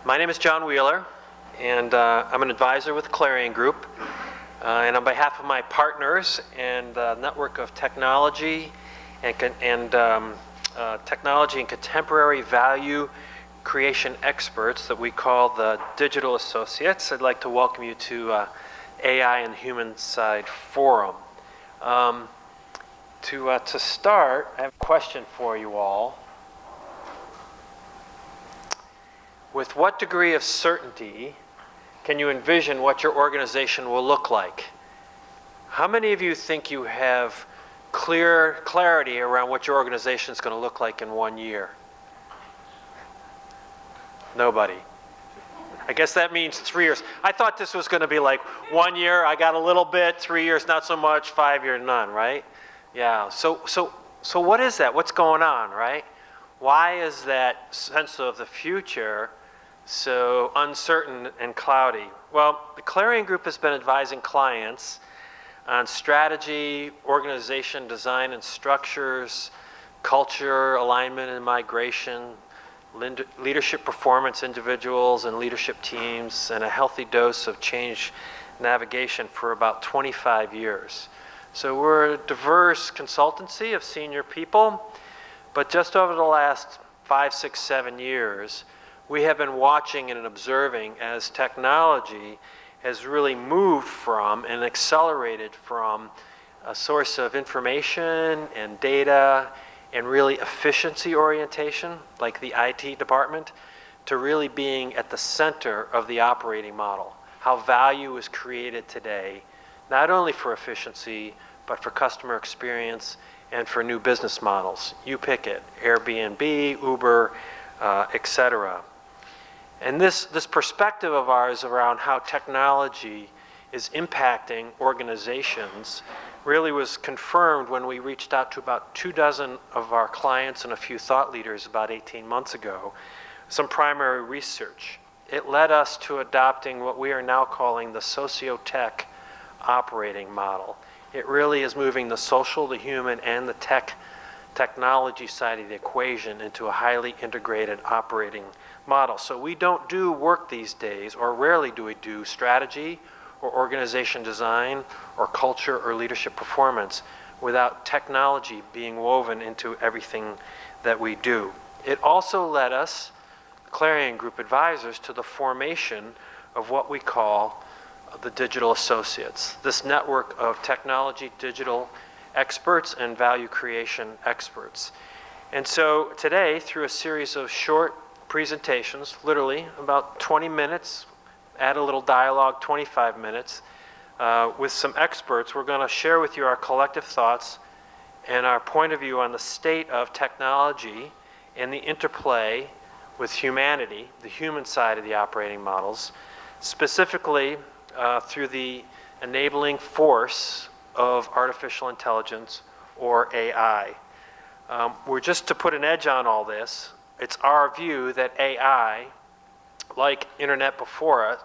My name is Jon Wheeler, and I'm an advisor with Clarion Group. And on behalf of my partners and network of technology and contemporary value creation experts that we call the Digital Associates, I'd like to welcome you to AI and Human Side Forum. To start, I have a question for you all. With what degree of certainty can you envision what your organization will look like? How many of you think you have clarity around what your organization is going to look like in 1 year? Nobody. I guess that means 3 years. I thought this was going to be like 1 year, I got a little bit, 3 years, not so much, 5 years, none, right? Yeah, so what is that? What's going on, right? Why is that sense of the future so uncertain and cloudy? Well, the Clarion Group has been advising clients on strategy, organization, design and structures, culture, alignment and migration, leadership performance, individuals and leadership teams, and a healthy dose of change navigation for about 25 years. So we're a diverse consultancy of senior people, but just over the last 5, 6, 7 years, we have been watching and observing as technology has really moved from and accelerated from a source of information and data and really efficiency orientation, like the IT department, to really being at the center of the operating model. How value is created today, not only for efficiency, but for customer experience and for new business models. You pick it, Airbnb, Uber, etc. And this perspective of ours around how technology is impacting organizations really was confirmed when we reached out to about 24 of our clients and a few thought leaders about 18 months ago, some primary research. It led us to adopting what we are now calling the Socio-tech operating model. It really is moving the social, the human, and the technology side of the equation into a highly integrated operating model. So we don't do work these days, or rarely do we do strategy or organization design or culture or leadership performance without technology being woven into everything that we do. It also led us, Clarion Group advisors, to the formation of what we call the Digital Associates, this network of technology, digital experts and value creation experts. And so today, through a series of short presentations, literally about 20 minutes, add a little dialogue, 25 minutes, with some experts, we're going to share with you our collective thoughts and our point of view on the state of technology and the interplay with humanity, the human side of the operating models, specifically through the enabling force of artificial intelligence, or AI. We're just to put an edge on all this, it's our view that AI, like internet before us,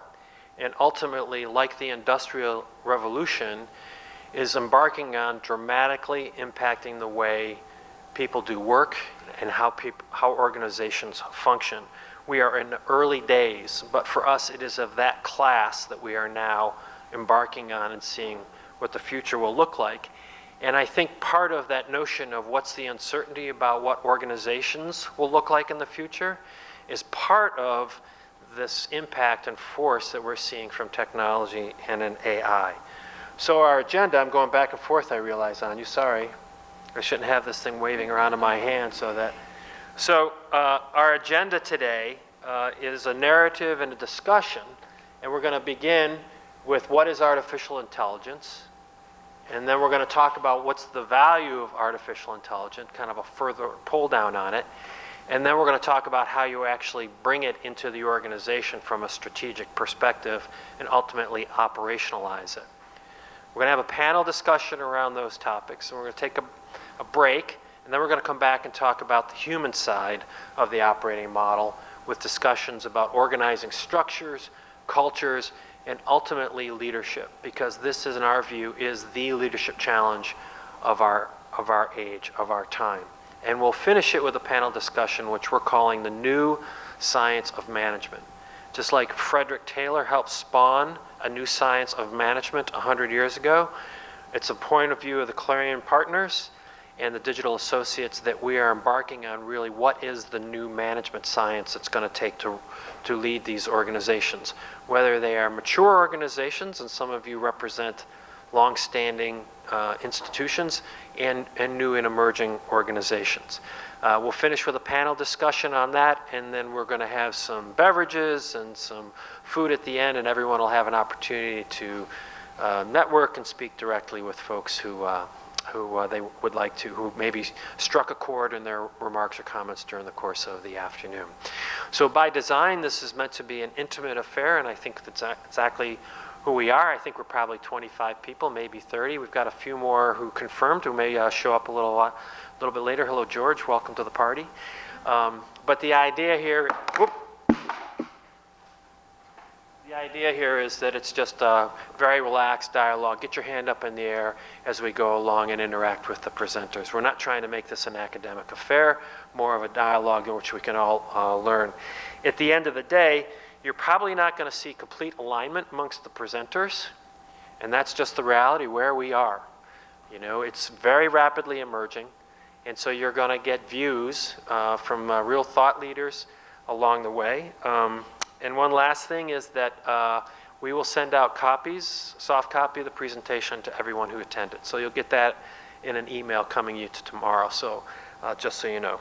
and ultimately like the Industrial Revolution, is embarking on dramatically impacting the way people do work and how organizations function. We are in the early days, but for us it is of that class that we are now embarking on and seeing what the future will look like. And I think part of that notion of what's the uncertainty about what organizations will look like in the future is part of this impact and force that we're seeing from technology and in AI. So our agenda, I'm going back and forth, I realize, on you, sorry. I shouldn't have this thing waving around in my hand So our agenda today is a narrative and a discussion, and we're going to begin with what is artificial intelligence, and then we're going to talk about what's the value of artificial intelligence, kind of a further pull down on it, and then we're going to talk about how you actually bring it into the organization from a strategic perspective and ultimately operationalize it. We're going to have a panel discussion around those topics, and we're going to take a break, and then we're going to come back and talk about the human side of the operating model with discussions about organizing structures, cultures, and ultimately leadership, because this is, in our view, is the leadership challenge of our age, of our time. And we'll finish it with a panel discussion which we're calling the new science of management. Just like Frederick Taylor helped spawn a new science of management 100 years ago, it's a point of view of the Clarion partners and the digital associates that we are embarking on really what is the new management science it's going to take to lead these organizations. Whether they are mature organizations, and some of you represent long-standing institutions, and new and emerging organizations. We'll finish with a panel discussion on that, and then we're going to have some beverages and some food at the end, and everyone will have an opportunity to network and speak directly with folks who they would like to, who maybe struck a chord in their remarks or comments during the course of the afternoon. So by design, this is meant to be an intimate affair, and I think that's exactly who we are. I think we're probably 25 people, maybe 30. We've got a few more who confirmed, who may show up a little bit later. Hello, George. Welcome to the party. But the idea here, is that it's just a very relaxed dialogue. Get your hand up in the air as we go along and interact with the presenters. We're not trying to make this an academic affair, more of a dialogue in which we can all learn. At the end of the day, you're probably not going to see complete alignment amongst the presenters, and that's just the reality where we are. You know, it's very rapidly emerging, and so you're going to get views from real thought leaders along the way. And one last thing is that we will send out copies, soft copy of the presentation to everyone who attended. So you'll get that in an email coming you to tomorrow, so just so you know.